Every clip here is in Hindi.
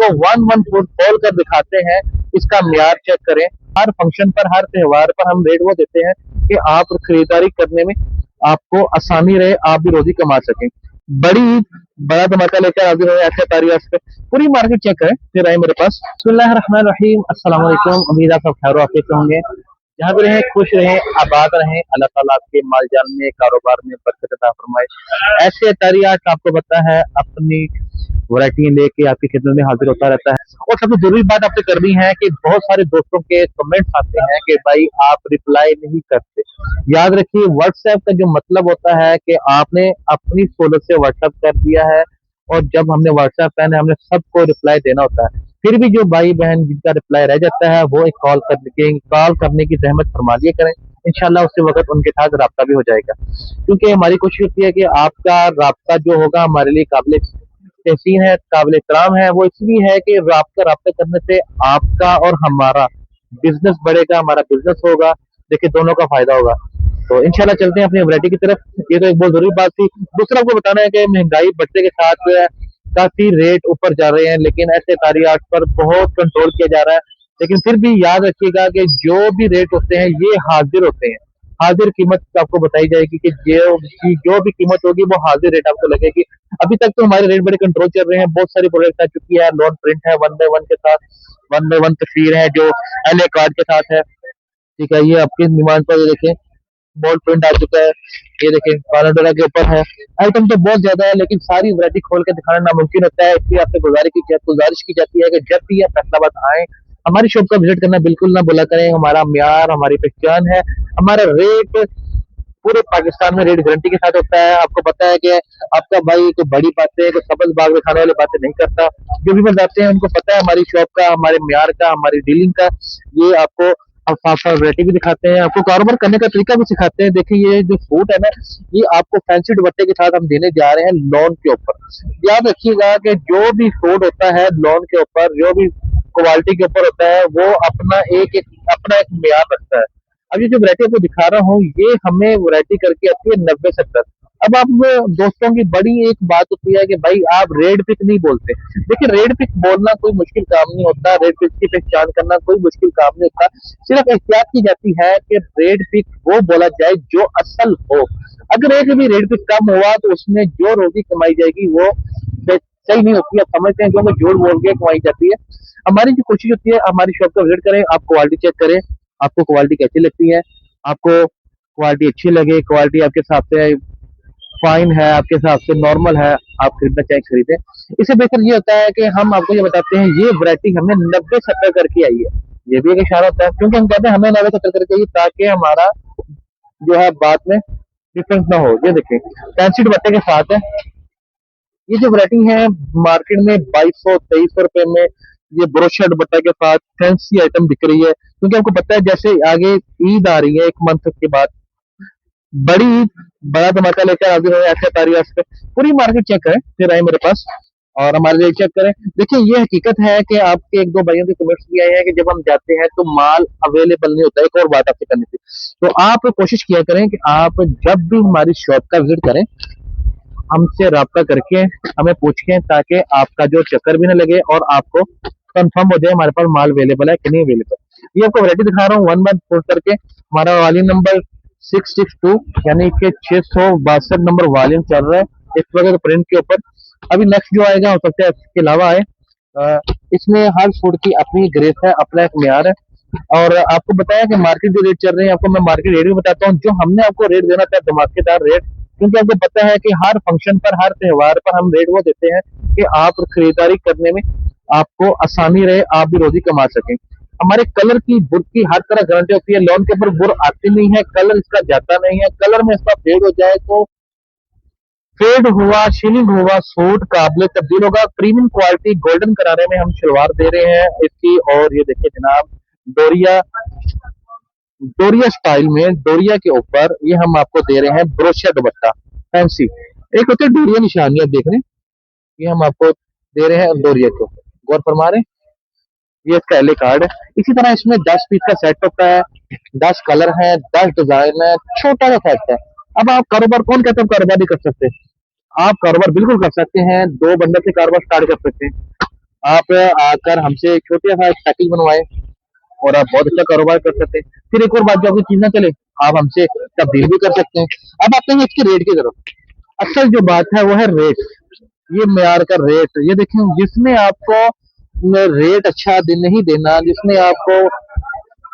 आपको वन वन फूड खोल कर दिखाते हैं, इसका म्यार चेक करें। हर फंक्शन पर, हर त्योहार पर हम रेट वो देते हैं कि आप खरीदारी करने में आपको आसानी रहे, आप भी रोजी कमा सकें। बड़ी बड़ा धमाका लेकर हाजिर हुए ऐसे तारीख पे पूरी मार्केट चेक करें फिर आए मेरे पास। बिस्मिल्लाहिर्रहमानिर्रहीम, अस्सलाम वालेकुम। उम्मीद है सब खैर वाफियत से होंगे। जहाँ भी रहें खुश रहें, आबाद रहें। अल्लाह ताला आपके माल जाल में, कारोबार में बरकत अता फरमाए। ऐसे तारीख आपको पता है अपनी वैरायटी लेके आपकी खिदमत में हाजिर होता रहता है। और सबसे जरूरी बात आपसे करनी है कि बहुत सारे दोस्तों के कमेंट्स आते हैं कि भाई आप रिप्लाई नहीं करते। याद रखिए, व्हाट्सएप का जो मतलब होता है कि आपने अपनी सहूलत से व्हाट्सएप कर दिया है, और जब हमने व्हाट्सएप करना है हमने सबको रिप्लाई देना होता है। फिर भी जो भाई बहन जिनका रिप्लाई रह जाता है वो एक कॉल करने की जहमत फरमा लिया करें। इंशाल्लाह उसी वक्त उनके साथ रब्ता भी हो जाएगा, क्योंकि हमारी कोशिश होती है कि आपका रब्ता जो होगा हमारे लिए काबिल तहसीन है, काबिल इकराम है। वो इसलिए है कि रब्ता करने से आपका और हमारा बिजनेस बढ़ेगा, हमारा बिजनेस होगा, देखिए दोनों का फायदा होगा। तो इंशाल्लाह चलते हैं अपनी वैरायटी की तरफ। ये तो एक बहुत जरूरी बात थी। दूसरा आपको बताना है कि महंगाई बढ़ने के साथ काफी रेट ऊपर जा रहे हैं, लेकिन ऐसे तारीख पर बहुत कंट्रोल किया जा रहा है। लेकिन फिर भी याद रखिएगा कि जो भी रेट होते हैं ये हाजिर होते हैं। हाजिर कीमत आपको बताई जाएगी कि जो भी कीमत होगी वो हाजिर रेट आपको लगेगी। अभी तक तो हमारे रेट बड़े कंट्रोल चल रहे हैं। बहुत सारी प्रोडक्ट आ चुकी है लोन प्रिंट है, वन बाय वन के साथ, वन बाय वन तस्वीर है जो एल ए कार्ड के साथ है। ठीक है, ये आपकी डिमांड पर, ये देखें बोल्ड प्रिंट आ चुका है। ये देखें पानाडोरा के ऊपर है। आइटम तो बहुत ज्यादा है, लेकिन सारी वैरायटी खोल के दिखाना नामुमकिन होता है। इसलिए आपसे गुजारिश की जाती है कि जब भी आप फैसलाबाद आए, हमारी शॉप का विजिट करना बिल्कुल ना भूला करें। हमारा म्यार, हमारी पहचान है, हमारा रेट पूरे पाकिस्तान में रेट गारंटी के साथ होता है। आपको पता है कि आपका भाई कोई बड़ी बातें, कोई सबज बाग में खाने वाली बातें नहीं करता। जो भी बताते हैं उनको पता है हमारी शॉप का, हमारे म्यार का, हमारी डीलिंग का। ये आपको हम साफ साफ वैरायटी भी दिखाते हैं, आपको कारोबार करने का तरीका भी सिखाते हैं। देखिए ये जो सूट है ना, ये आपको फैंसी दुपट्टे के साथ हम देने जा रहे हैं लोन के ऊपर। याद रखिएगा कि जो भी सूट होता है लोन के ऊपर, जो भी क्वालिटी के ऊपर होता है, वो अपना एक म्यार रखता है। अब ये जो वैरायटी आपको दिखा रहा हूँ, ये हमें वैरायटी करके आती है 90-70। अब आप दोस्तों की बड़ी एक बात होती है कि भाई आप रेड पिक नहीं बोलते। देखिए रेड पिक बोलना कोई मुश्किल काम नहीं होता, रेड पिक की पहचान करना कोई मुश्किल काम नहीं होता। सिर्फ एहतियात की जाती है कि रेड पिक वो बोला जाए जो असल हो। अगर एक भी रेड पिक कम हुआ तो उसमें जो रोजी कमाई जाएगी वो सही नहीं होती। आप समझते हैं, क्योंकि झूठ बोल के कमाई जाती है। हमारी जो कोशिश होती है, हमारी शॉप का विजिट करें, आप क्वालिटी चेक करें, आपको क्वालिटी कैसी लगती है। आपको क्वालिटी अच्छी लगे, क्वालिटी आपके हिसाब से फाइन है, आपके हिसाब से नॉर्मल है, आप खरीदना चाहे खरीदें। इससे बेहतर ये होता है कि हम आपको ये बताते हैं ये वैरायटी हमने 90-70 करके आई है। ये भी एक इशारा होता है, क्योंकि हम कहते हैं हमें 90-70 करके आई ताकि हमारा जो है बाद में डिफरेंस ना हो। ये देखें फैंसी दुपट्टे के साथ है। ये जो वैरायटी है मार्केट में 2200-2300 रुपए में ये ब्रोशर दुपट्टा के साथ फैंसी आइटम बिक रही है, क्योंकि आपको पता है जैसे आगे ईद आ रही है एक मंथ के बाद, बड़ी ईद, बड़ा धमाका लेकर हाजिर हुए ऐसे तारीख पे पूरी मार्केट चेक करें फिर आए मेरे पास, और हमारे लिए चेक करें। देखिए ये हकीकत है कि आपके एक दो भाइयों के कमेंट्स भी आए हैं कि जब हम जाते हैं तो माल अवेलेबल नहीं होता है। एक और बात आपसे करनी थी, तो आप कोशिश किया करें कि आप जब भी हमारी शॉप का विजिट करें हमसे रब्ता करके हमें पूछें, ताकि आपका जो चक्कर भी ना लगे और आपको कंफर्म हो जाए हमारे पास माल अवेलेबल है कि नहीं अवेलेबल। ये आपको वैरायटी दिखा रहा हूँ वन बाय फोर करके। हमारा वाली नंबर 662 यानी कि 662 नंबर वॉल्यूम चल रहा है इस वक्त प्रिंट के ऊपर। अभी नेक्स्ट जो आएगा हो सकता है इसके अलावा आए। इसमें हर फूड की अपनी ग्रेस है, अपना एक म्यार है। और आपको बताया कि मार्केट जो रेट चल रहे हैं, आपको मैं मार्केट रेट भी बताता हूँ। जो हमने आपको रेट देना था धमाकेदार रेट, क्योंकि आपको पता है कि हर फंक्शन पर, हर त्योहार पर हम रेट वो देते हैं कि आप खरीदारी करने में आपको आसानी रहे, आप भी रोजी कमा सकें। हमारे कलर की, बुर की हर तरह गारंटी होती है। लोन के ऊपर बुर आती नहीं है, कलर इसका जाता नहीं है। कलर में इसका फेड हो जाए तो फेड हुआ, शीलिंग हुआ सूट काबिल तब्दील होगा। प्रीमियम क्वालिटी गोल्डन करारे में हम शलवार दे रहे हैं इसकी। और ये देखिए जनाब, डोरिया डोरिया स्टाइल में, डोरिया के ऊपर ये हम आपको दे रहे हैं ब्रोशिया दुपट्टा फैंसी। एक होते हैं डोरिया निशानियां, देख रहे हैं, ये हम आपको दे रहे हैं डोरिया को, गौर फरमा रहे हैं। ये इसका एल कार्ड है। इसी तरह इसमें 10 पीस का सेट होता है, 10 कलर है, 10 डिजाइन है, छोटा सा सेट है। अब आप कारोबार, कौन कहते हैं कारोबार नहीं कर सकते, आप कारोबार बिल्कुल कर सकते हैं। 2 बंदे से कारोबार स्टार्ट कर सकते हैं। आप आकर हमसे छोटा सा एक पैकेज बनवाएं और आप बहुत अच्छा कारोबार कर सकते हैं। फिर एक और बात, जो आपकी चीज ना चले, आप हमसे तब्दील भी कर सकते हैं। अब आते हैं इसके रेट की तरफ। असल जो बात है वो है रेट। ये म्यार का रेट, ये देखें, जिसने आपको रेट अच्छा नहीं देना, जिसने आपको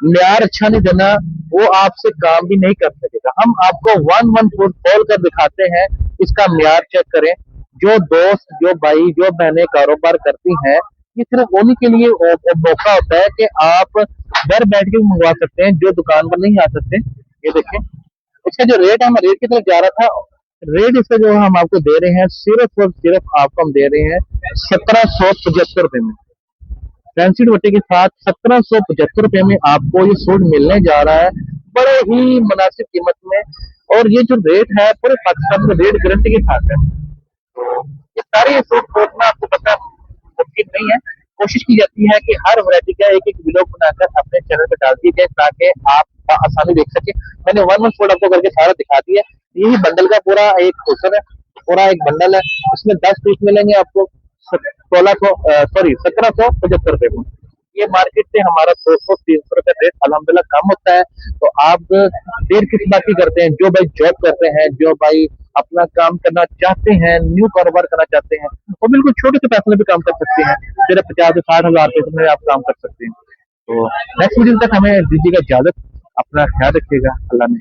म्यार अच्छा नहीं देना, वो आपसे काम भी नहीं कर सकेगा। हम आपको वन वन फुट खोल कर दिखाते हैं, इसका म्यार चेक करें। जो दोस्त, जो भाई, जो बहनें कारोबार करती हैं, ये सिर्फ उन्हीं के लिए मौका होता है कि आप घर बैठ के भी मंगवा सकते हैं, जो दुकान पर नहीं आ सकते। ये देखें, इसका जो रेट है, मैं रेट की तरफ जा रहा था। रेट इसका जो हम आपको दे रहे हैं, सिर्फ और सिर्फ आपको हम दे रहे हैं 1775 रुपए में। फैंसी दुपट्टे के साथ 1775 रुपए में आपको ये सूट मिलने जा रहा है, बड़े ही मुनासिब कीमत में। और ये जो रेट है, पूरे पाकिस्तान में रेट गारंटी के साथ है। ये सारे सूट खोजना आपको पता मुमकिन नहीं है। कोशिश की जाती है कि हर वैरायटी का एक एक व्लॉग बनाकर अपने चैनल पे डाल दिए जाए, ताकि आप आसानी देख सके। मैंने वन वन कोड आपको करके सारा दिखा दिया। यही बंडल का पूरा एक पोर्शन है, पूरा एक बंडल है। इसमें 10 पीस मिलेंगे आपको 1600, सॉरी 1775 रुपए में। ये मार्केट से हमारा 200-300 रुपए रेट अल्हम्दुलिल्लाह कम होता है। तो आप देर किस बात की करते हैं? जो भाई जॉब करते हैं, जो भाई अपना काम करना चाहते हैं, न्यू कारोबार करना चाहते हैं, वो बिल्कुल छोटे से पैसे में भी काम कर सकते हैं। सिर्फ 50 से 60 हजार रुपए में आप काम कर सकते हैं। तो नेक्स्ट वीडियो तक हमें दीजिएगा इजाजत। अपना ख्याल रखिएगा। अल्लाह ने